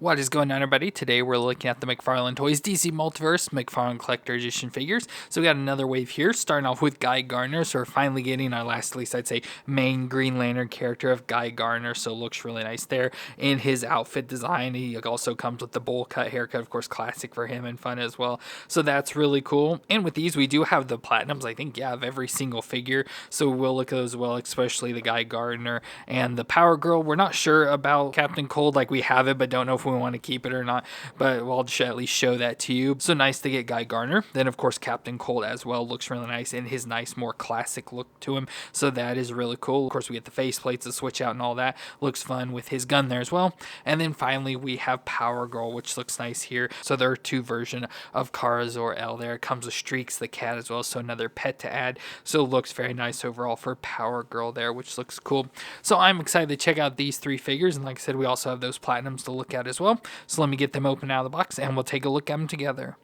What is going on, everybody? Today we're looking at the McFarlane Toys DC Multiverse McFarlane Collector Edition figures. So we got another wave here, starting off with Guy Gardner. So we're finally getting our last, at least I'd say, main Green Lantern character of Guy Gardner. So it looks really nice there in his outfit design. He also comes with the bowl cut haircut, of course, classic for him and fun as well. So that's really cool. And with these, we do have the platinums, I think, of every single figure. So we'll look at those as well, especially the Guy Gardner and the Power Girl. We're not sure about Captain Cold, like we have it, but don't know if we want to keep it or not, but I'll just at least show that to you. So nice to get Guy Gardner. Then of course Captain Cold as well looks really nice in his nice more classic look to him, so that is really cool. Of course we get the face plates to switch out and all that, looks fun with his gun there as well. And then finally we have Power Girl, which looks nice here. So there are two versions of Kara Zor-El there. It comes with Streaks the cat as well, so another pet to add. So it looks very nice overall for Power Girl there, which looks cool. So I'm excited to check out these three figures, and like I said, we also have those platinums to look at as well. So let me get them open out of the box and we'll take a look at them together.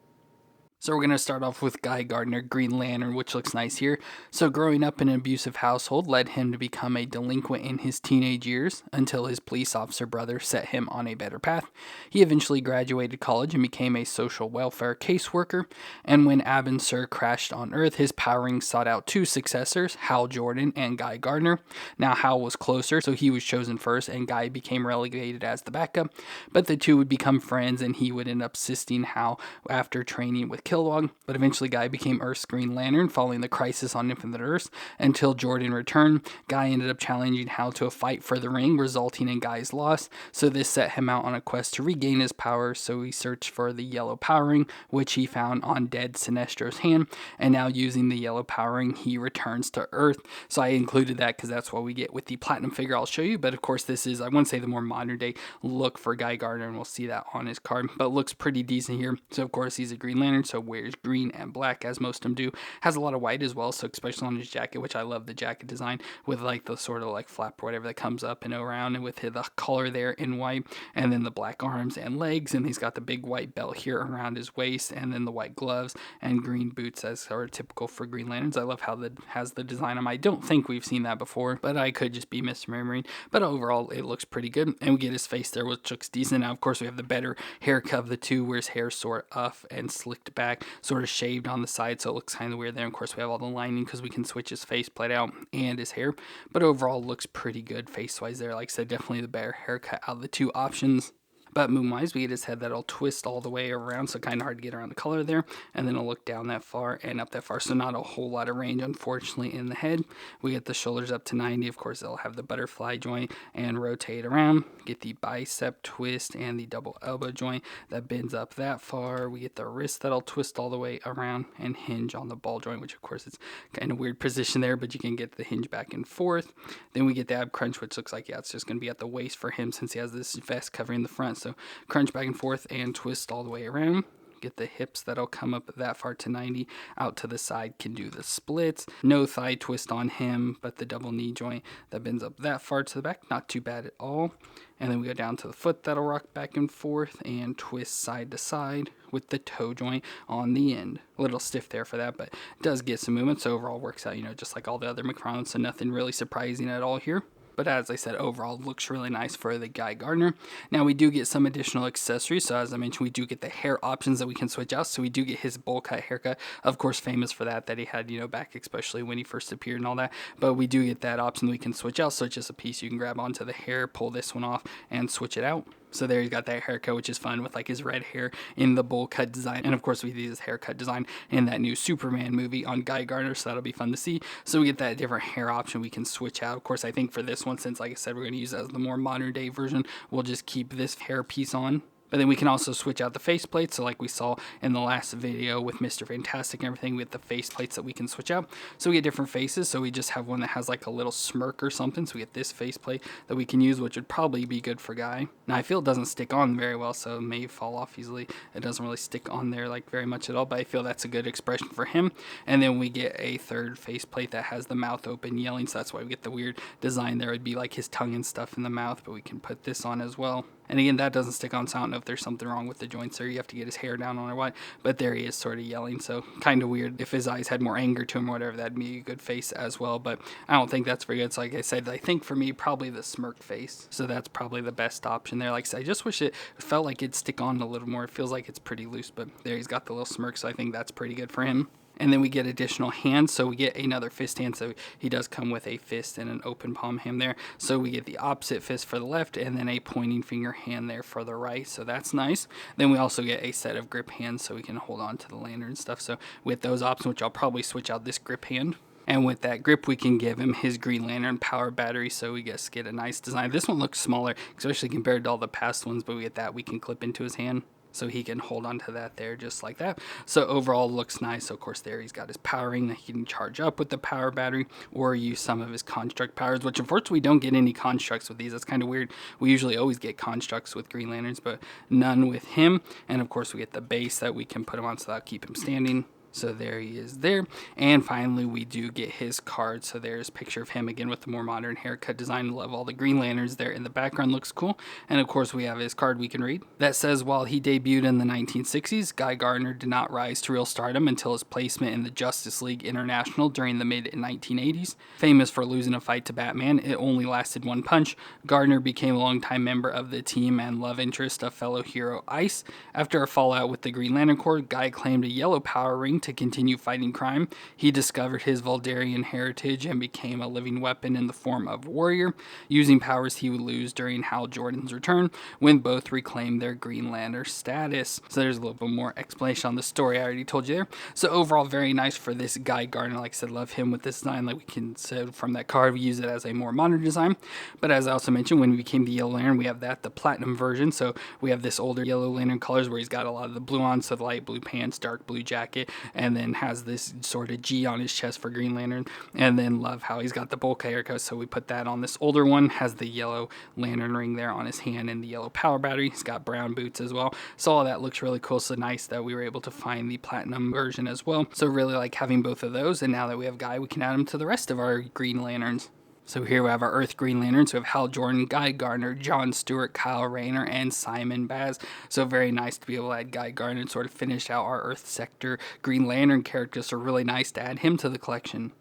So we're going to start off with Guy Gardner, Green Lantern, which looks nice here. So growing up in an abusive household led him to become a delinquent in his teenage years until his police officer brother set him on a better path. He eventually graduated college and became a social welfare caseworker. And when Abin Sur crashed on Earth, his power ring sought out two successors, Hal Jordan and Guy Gardner. Now Hal was closer, so he was chosen first, and Guy became relegated as the backup. But the two would become friends, and he would end up assisting Hal after training with Kilowog, but eventually Guy became Earth's Green Lantern following the crisis on Infinite Earths. Until Jordan returned, Guy ended up challenging Hal to a fight for the ring, resulting in Guy's loss. So this set him out on a quest to regain his powers, so he searched for the yellow power ring, which he found on dead Sinestro's hand, and now using the yellow power ring, he returns to Earth. So I included that because that's what we get with the platinum figure I'll show you, but of course this is, I want to say, the more modern day look for Guy Gardner, and we'll see that on his card, but looks pretty decent here. So of course he's a Green Lantern, so wears green and black as most of them do. Has a lot of white as well, so especially on his jacket, which I love the jacket design with like the sort of like flap or whatever that comes up and around, and with the collar there in white, and then the black arms and legs, and he's got the big white belt here around his waist, and then the white gloves and green boots as are typical for Green Lanterns. I love how that has the design on him. I don't think we've seen that before, but I could just be misremembering. But overall, it looks pretty good, and we get his face there, which looks decent. Now, of course, we have the better haircut of the two, where his hair sort of up and slicked back, sort of shaved on the side, so it looks kind of weird there. Of course, we have all the lining because we can switch his faceplate out and his hair, but overall looks pretty good face-wise there. Like I said, definitely the better haircut out of the two options. But moon-wise, we get his head that'll twist all the way around, so kind of hard to get around the color there. And then it'll look down that far and up that far, so not a whole lot of range, unfortunately, in the head. We get the shoulders up to 90. Of course, they'll have the butterfly joint and rotate around. Get the bicep twist and the double elbow joint that bends up that far. We get the wrist that'll twist all the way around and hinge on the ball joint, which, of course, it's kind of weird position there, but you can get the hinge back and forth. Then we get the ab crunch, which looks like, yeah, it's just going to be at the waist for him since he has this vest covering the front. So crunch back and forth and twist all the way around. Get the hips that'll come up that far to 90. Out to the side can do the splits. No thigh twist on him, but the double knee joint that bends up that far to the back, not too bad at all. And then we go down to the foot that'll rock back and forth and twist side to side with the toe joint on the end. A little stiff there for that, but it does get some movement, so overall works out, just like all the other McFarlane, so nothing really surprising at all here. But as I said, overall looks really nice for the Guy Gardner. Now we do get some additional accessories. So as I mentioned, we do get the hair options that we can switch out. So we do get his bowl cut haircut, of course famous for that he had, back especially when he first appeared and all that. But we do get that option that we can switch out. So it's just a piece you can grab onto the hair, pull this one off, and switch it out. So there he's got that haircut, which is fun with like his red hair in the bowl cut design. And of course we see his haircut design in that new Superman movie on Guy Gardner, so that'll be fun to see. So we get that different hair option we can switch out. Of course, I think for this one, since like I said, we're going to use it as the more modern day version, we'll just keep this hair piece on. But then we can also switch out the faceplate. So like we saw in the last video with Mr. Fantastic and everything, with the faceplates that we can switch out. So we get different faces. So we just have one that has like a little smirk or something. So we get this faceplate that we can use, which would probably be good for Guy. Now I feel it doesn't stick on very well, so it may fall off easily. It doesn't really stick on there like very much at all, but I feel that's a good expression for him. And then we get a third faceplate that has the mouth open yelling. So that's why we get the weird design there. It'd be like his tongue and stuff in the mouth, but we can put this on as well. And again, that doesn't stick on, so I don't know if there's something wrong with the joints there. You have to get his hair down on or what. But there he is sort of yelling, so kind of weird. If his eyes had more anger to him or whatever, that'd be a good face as well. But I don't think that's very good. So like I said, I think for me, probably the smirk face. So that's probably the best option there. Like I said, I just wish it felt like it'd stick on a little more. It feels like it's pretty loose, but there he's got the little smirk, so I think that's pretty good for him. And then we get additional hands, so we get another fist hand. So he does come with a fist and an open palm hand there. So we get the opposite fist for the left and then a pointing finger hand there for the right. So that's nice. Then we also get a set of grip hands so we can hold on to the lantern and stuff. So with those options, which I'll probably switch out this grip hand. And with that grip, we can give him his Green Lantern power battery, so we just get a nice design. This one looks smaller, especially compared to all the past ones, but we get that we can clip into his hand. So he can hold on to that there just like that. So overall looks nice. So of course there he's got his powering that he can charge up with the power battery or use some of his construct powers, which unfortunately we don't get any constructs with these. That's kind of weird. We usually always get constructs with Green Lanterns, but none with him. And of course we get the base that we can put him on, so that'll keep him standing. So there he is there. And finally, we do get his card. So there's a picture of him again with the more modern haircut design. Love all the Green Lanterns there in the background. Looks cool. And of course, we have his card we can read. That says, while he debuted in the 1960s, Guy Gardner did not rise to real stardom until his placement in the Justice League International during the mid-1980s. Famous for losing a fight to Batman, it only lasted one punch. Gardner became a longtime member of the team and love interest of fellow hero Ice. After a fallout with the Green Lantern Corps, Guy claimed a yellow power ring to continue fighting crime. He discovered his Valdarian heritage and became a living weapon in the form of Warrior, using powers he would lose during Hal Jordan's return when both reclaimed their Green Lantern status. So there's a little bit more explanation on the story I already told you there. So overall, very nice for this Guy Gardner. Like I said, love him with this design. Like we can say from that card, we use it as a more modern design. But as I also mentioned, when we became the Yellow Lantern, we have the platinum version. So we have this older Yellow Lantern colors where he's got a lot of the blue on, so the light blue pants, dark blue jacket, and then has this sort of G on his chest for Green Lantern. And then love how he's got the bowl cut haircut, so we put that on this older one. Has the yellow lantern ring there on his hand and the yellow power battery. He's got brown boots as well. So all that looks really cool. So nice that we were able to find the platinum version as well. So really like having both of those. And now that we have Guy, we can add them to the rest of our Green Lanterns. So here we have our Earth Green Lanterns. We have Hal Jordan, Guy Gardner, John Stewart, Kyle Rayner, and Simon Baz. So very nice to be able to add Guy Gardner and sort of finish out our Earth Sector Green Lantern characters. So really nice to add him to the collection.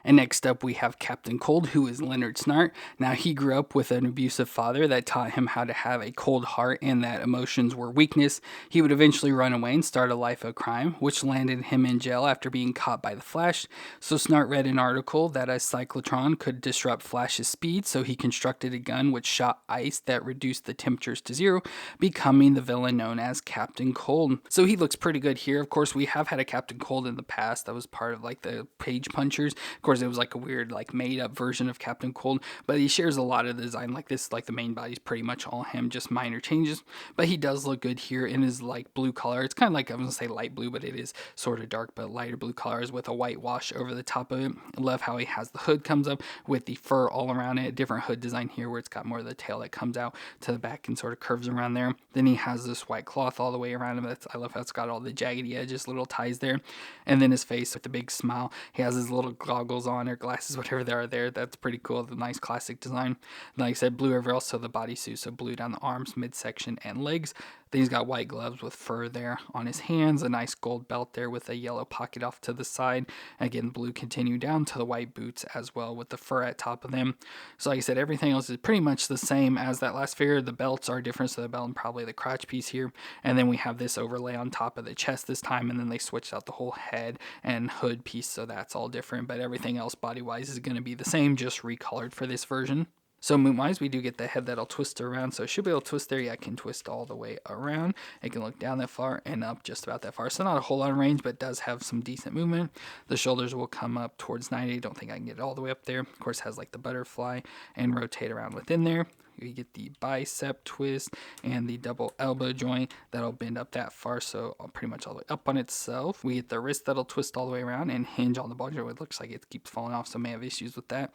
And next up, we have Captain Cold, who is Leonard Snart. Now, he grew up with an abusive father that taught him how to have a cold heart and that emotions were weakness. He would eventually run away and start a life of crime, which landed him in jail after being caught by the Flash. So Snart read an article that a cyclotron could disrupt Flash's speed, so he constructed a gun which shot ice that reduced the temperatures to zero, becoming the villain known as Captain Cold. So he looks pretty good here. Of course, we have had a Captain Cold in the past that was part of like the Page Punchers. Of course, it was like a weird like made up version of Captain Cold, but he shares a lot of the design like this. Like the main body's pretty much all him, just minor changes, but he does look good here in his like blue color. It's kind of like, I was gonna say light blue, but it is sort of dark, but lighter blue colors with a white wash over the top of it. I love how he has the hood comes up with the fur all around it. Different hood design here where it's got more of the tail that comes out to the back and sort of curves around there. Then he has this white cloth all the way around him. I love how it's got all the jaggedy edges, little ties there. And then his face with the big smile. He has his little goggles on or glasses, whatever they are there. That's pretty cool. The nice classic design. Like I said, blue everywhere else, so the bodysuit. So blue down the arms, midsection, and legs. Then he's got white gloves with fur there on his hands, a nice gold belt there with a yellow pocket off to the side. Again, blue continue down to the white boots as well with the fur at top of them. So like I said, everything else is pretty much the same as that last figure. The belts are different, so the belt and probably the crotch piece here. And then we have this overlay on top of the chest this time, and then they switched out the whole head and hood piece, so that's all different. But everything else body-wise is going to be the same, just recolored for this version. So moon-wise, we do get the head that'll twist around, so it should be able to twist there. Yeah, it can twist all the way around. It can look down that far and up just about that far. So not a whole lot of range, but it does have some decent movement. The shoulders will come up towards 90. Don't think I can get it all the way up there. Of course, it has like the butterfly and rotate around within there. You get the bicep twist and the double elbow joint that'll bend up that far, so pretty much all the way up on itself. We get the wrist that'll twist all the way around and hinge on the ball joint. It looks like it keeps falling off, so may have issues with that.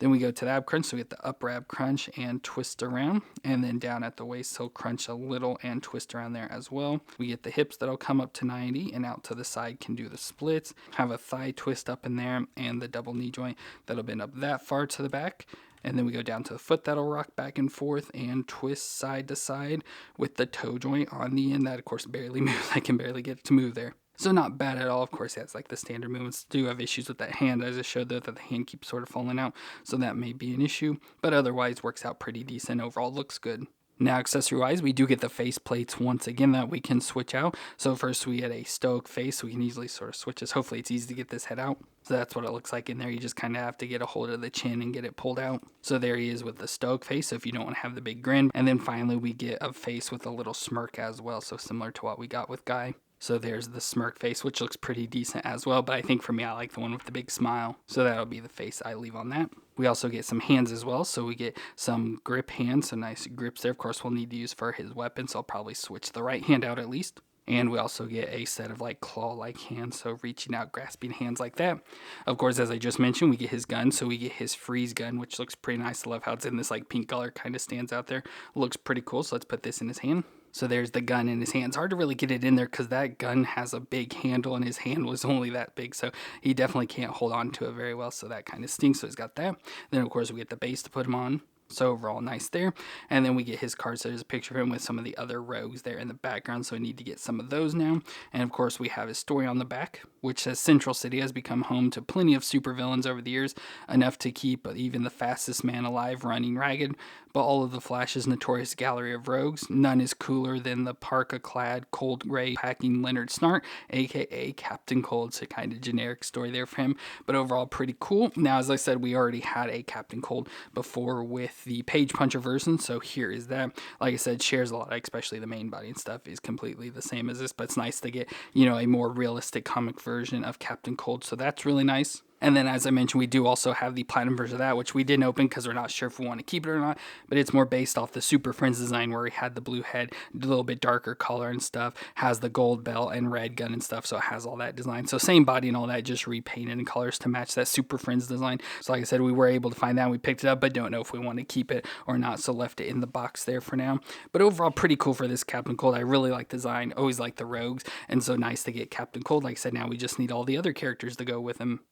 Then we go to the ab crunch, so we get the upper ab crunch and twist around, and then down at the waist he'll crunch a little and twist around there as well. We get the hips that'll come up to 90 and out to the side can do the splits. Have a thigh twist up in there and the double knee joint that'll bend up that far to the back. And then we go down to the foot that'll rock back and forth and twist side to side with the toe joint on the end that of course barely moves. I can barely get it to move there. So not bad at all. Of course, that's like the standard movements. Do have issues with that hand, as I showed though, that the hand keeps sort of falling out. So that may be an issue, but otherwise works out pretty decent. Overall looks good. Now, accessory-wise, we do get the face plates once again that we can switch out. So first we get a stoic face, so we can easily sort of switch this. Hopefully it's easy to get this head out. So that's what it looks like in there. You just kind of have to get a hold of the chin and get it pulled out. So there he is with the stoic face, so if you don't want to have the big grin. And then finally we get a face with a little smirk as well, so similar to what we got with Guy. So there's the smirk face, which looks pretty decent as well, but I think for me, I like the one with the big smile. So that'll be the face I leave on that. We also get some hands as well, so we get some grip hands, so nice grips there. Of course, we'll need to use for his weapon, so I'll probably switch the right hand out at least. And we also get a set of like claw-like hands, so reaching out, grasping hands like that. Of course, as I just mentioned, we get his gun, so we get his freeze gun, which looks pretty nice. I love how it's in this like pink color, kind of stands out there. Looks pretty cool, so let's put this in his hand. So there's the gun in his hand. It's hard to really get it in there because that gun has a big handle and his hand was only that big. So he definitely can't hold on to it very well. So that kind of stinks. So he's got that. Then, of course, we get the base to put him on. So overall, nice there. And then we get his card. So there's a picture of him with some of the other rogues there in the background. So we need to get some of those now. And of course, we have his story on the back, which says Central City has become home to plenty of supervillains over the years, enough to keep even the fastest man alive running ragged. But all of the Flash's notorious gallery of rogues, none is cooler than the parka-clad, cold gray packing Leonard Snart, aka Captain Cold. So kind of generic story there for him, but overall pretty cool. Now, as I said, we already had a Captain Cold before with the Page Puncher version, so here is that. Like I said, shares a lot, especially the main body and stuff is completely the same as this, but it's nice to get, you know, a more realistic comic version of Captain Cold, so that's really nice. And then, as I mentioned, we do also have the platinum version of that, which we didn't open because we're not sure if we want to keep it or not. But it's more based off the Super Friends design where he had the blue head, a little bit darker color and stuff, has the gold belt and red gun and stuff. So it has all that design. So same body and all that, just repainted in colors to match that Super Friends design. So like I said, we were able to find that and we picked it up, but don't know if we want to keep it or not. So left it in the box there for now. But overall, pretty cool for this Captain Cold. I really like the design. Always like the rogues. And so nice to get Captain Cold. Like I said, now we just need all the other characters to go with him.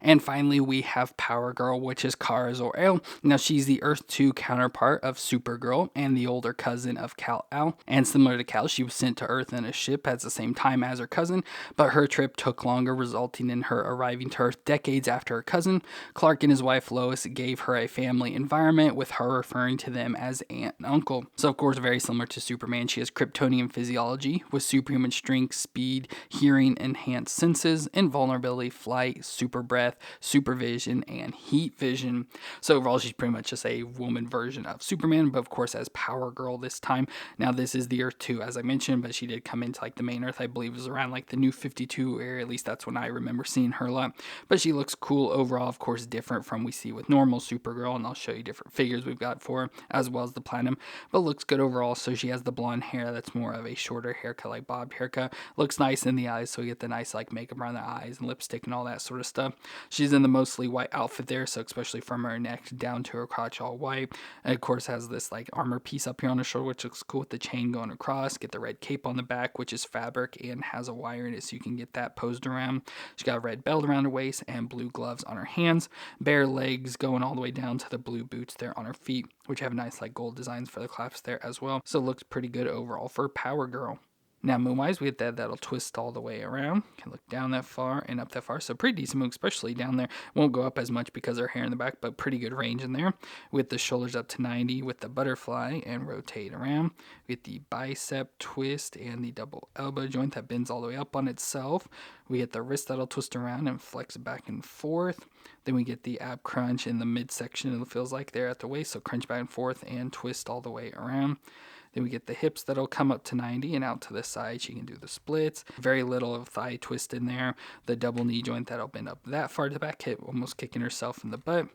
And finally, we have Power Girl, which is Kara Zor-El. Now, she's the Earth 2 counterpart of Supergirl and the older cousin of Kal-El. And similar to Kal, she was sent to Earth in a ship at the same time as her cousin, but her trip took longer, resulting in her arriving to Earth decades after her cousin. Clark and his wife Lois gave her a family environment, with her referring to them as aunt and uncle. So, of course, very similar to Superman, she has Kryptonian physiology with superhuman strength, speed, hearing, enhanced senses, invulnerability, flight, super breath, supervision, and heat vision. So overall, she's pretty much just a woman version of Superman, but of course as Power Girl this time. Now this is the Earth 2, as I mentioned, but she did come into like the main Earth. I believe it was around like the New 52 area, at least that's when I remember seeing her a lot. But she looks cool overall, of course different from we see with normal Supergirl, and I'll show you different figures we've got for her, as well as the platinum, but looks good overall. So she has the blonde hair, that's more of a shorter haircut, like bobbed haircut. Looks nice in the eyes, so we get the nice like makeup around the eyes and lipstick and all that sort of stuff. She's in the mostly white outfit there, so especially from her neck down to her crotch all white. And of course has this like armor piece up here on her shoulder, which looks cool with the chain going across. Get the red cape on the back, which is fabric and has a wire in it, so you can get that posed around. She's got a red belt around her waist and blue gloves on her hands. Bare legs going all the way down to the blue boots there on her feet, which have nice like gold designs for the clasps there as well. So it looks pretty good overall for Power Girl. Now, moon-wise, we get that'll twist all the way around. Can look down that far and up that far. So pretty decent move, especially down there. Won't go up as much because of her hair in the back, but pretty good range in there. With the shoulders up to 90 with the butterfly and rotate around. We get the bicep twist and the double elbow joint that bends all the way up on itself. We get the wrist that'll twist around and flex back and forth. Then we get the ab crunch in the midsection, it feels like there at the waist. So crunch back and forth and twist all the way around. Then we get the hips that'll come up to 90 and out to the side. She can do the splits. Very little of thigh twist in there. The double knee joint that'll bend up that far to the back, almost kicking herself in the butt.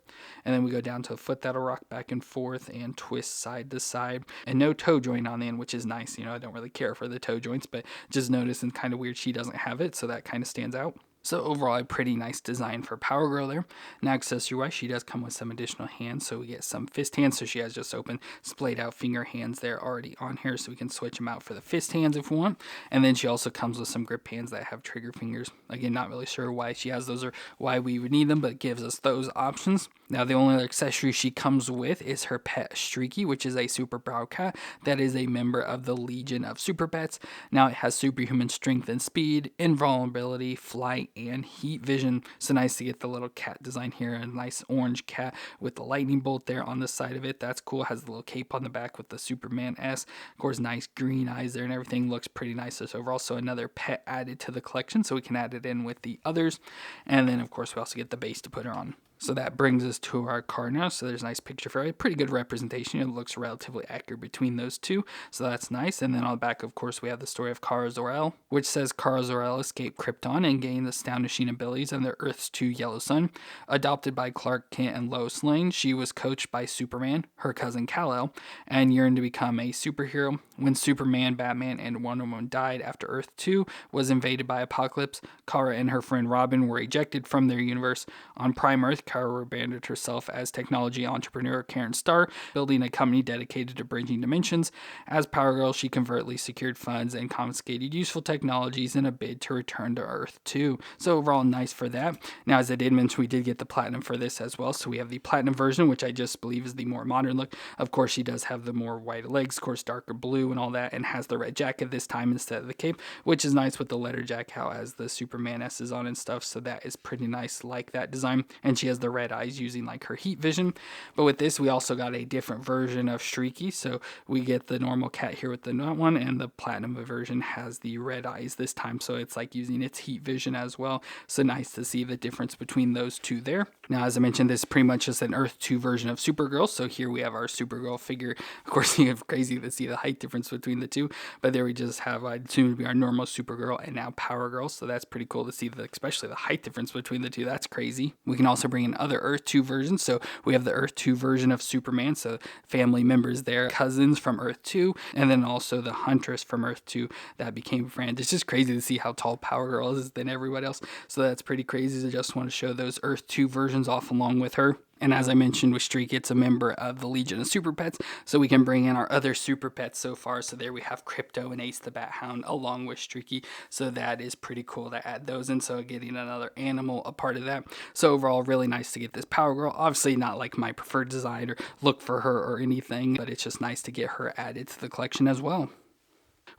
And then we go down to a foot that'll rock back and forth and twist side to side. And no toe joint on the end, which is nice. You know, I don't really care for the toe joints, but just notice and kind of weird she doesn't have it, so that kind of stands out. So overall, a pretty nice design for Power Girl there. Now accessory-wise, she does come with some additional hands, so we get some fist hands. So she has just open, splayed out finger hands there already on here, so we can switch them out for the fist hands if we want. And then she also comes with some grip hands that have trigger fingers. Again, not really sure why she has those or why we would need them, but it gives us those options. Now the only other accessory she comes with is her pet Streaky, which is a super brow cat that is a member of the Legion of Super Pets. Now it has superhuman strength and speed, invulnerability, flight, and heat vision. So nice to get the little cat design here, a nice orange cat with the lightning bolt there on the side of it. That's cool. Has the little cape on the back with the Superman S. Of course, nice green eyes there and everything. Looks pretty nice overall. So another pet added to the collection, so we can add it in with the others. And then of course we also get the base to put her on. So that brings us to our card now. So there's a nice picture for her. Pretty good representation. It looks relatively accurate between those two. So that's nice. And then on the back, of course, we have the story of Kara Zor-El, which says Kara Zor-El escaped Krypton and gained the astonishing abilities under Earth's 2 yellow sun. Adopted by Clark Kent and Lois Lane, she was coached by Superman, her cousin Kal-El, and yearned to become a superhero. When Superman, Batman, and Wonder Woman died after Earth 2 was invaded by Apocalypse, Kara and her friend Robin were ejected from their universe. On Prime Earth, Kara rebranded herself as technology entrepreneur Karen Starr, building a company dedicated to bridging dimensions. As Power Girl, she covertly secured funds and confiscated useful technologies in a bid to return to Earth 2. So overall, nice for that. Now, as I did mention, we did get the platinum for this as well. So we have the platinum version, which I just believe is the more modern look. Of course, she does have the more white legs, of course, darker blue and all that, and has the red jacket this time instead of the cape, which is nice with the letter jack, how as the Superman S is on and stuff. So that is pretty nice, like that design. And she has the red eyes using like her heat vision. But with this, we also got a different version of Streaky. So we get the normal cat here with the nut one, and the platinum version has the red eyes this time. So it's like using its heat vision as well. So nice to see the difference between those two there. Now, as I mentioned, this is pretty much just an Earth 2 version of Supergirl. So here we have our Supergirl figure. Of course, it's crazy to see the height difference between the two. But there we just have, I'd assume to be our normal Supergirl and now Power Girl. So that's pretty cool to see, especially the height difference between the two. That's crazy. We can also bring in other Earth 2 versions. So we have the Earth 2 version of Superman. So family members there, cousins from Earth 2. And then also the Huntress from Earth 2 that became friends. It's just crazy to see how tall Power Girl is than everyone else. So that's pretty crazy. I just want to show those Earth 2 versions off along with her. And as I mentioned with Streak, it's a member of the Legion of Super Pets, so we can bring in our other Super Pets so far. So there we have Crypto and Ace the Bat Hound along with Streaky. So that is pretty cool to add those in. So getting another animal a part of that. So overall, really nice to get this Power Girl. Obviously not like my preferred design or look for her or anything, but it's just nice to get her added to the collection as well.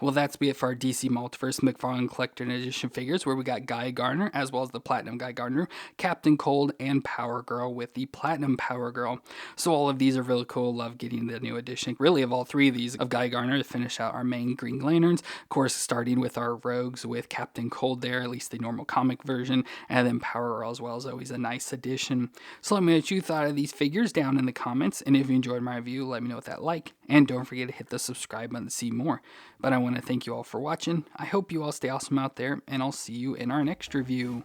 Well, that's be it for our DC Multiverse McFarlane Collector Edition figures, where we got Guy Gardner, as well as the Platinum Guy Gardner, Captain Cold, and Power Girl with the Platinum Power Girl. So all of these are really cool. Love getting the new edition, really, of all three of these of Guy Gardner to finish out our main Green Lanterns. Of course, starting with our Rogues with Captain Cold there, at least the normal comic version, and then Power Girl as well is always a nice addition. So let me know what you thought of these figures down in the comments, and if you enjoyed my review, let me know what that like, and don't forget to hit the subscribe button to see more. But I want to thank you all for watching. I hope you all stay awesome out there, and I'll see you in our next review.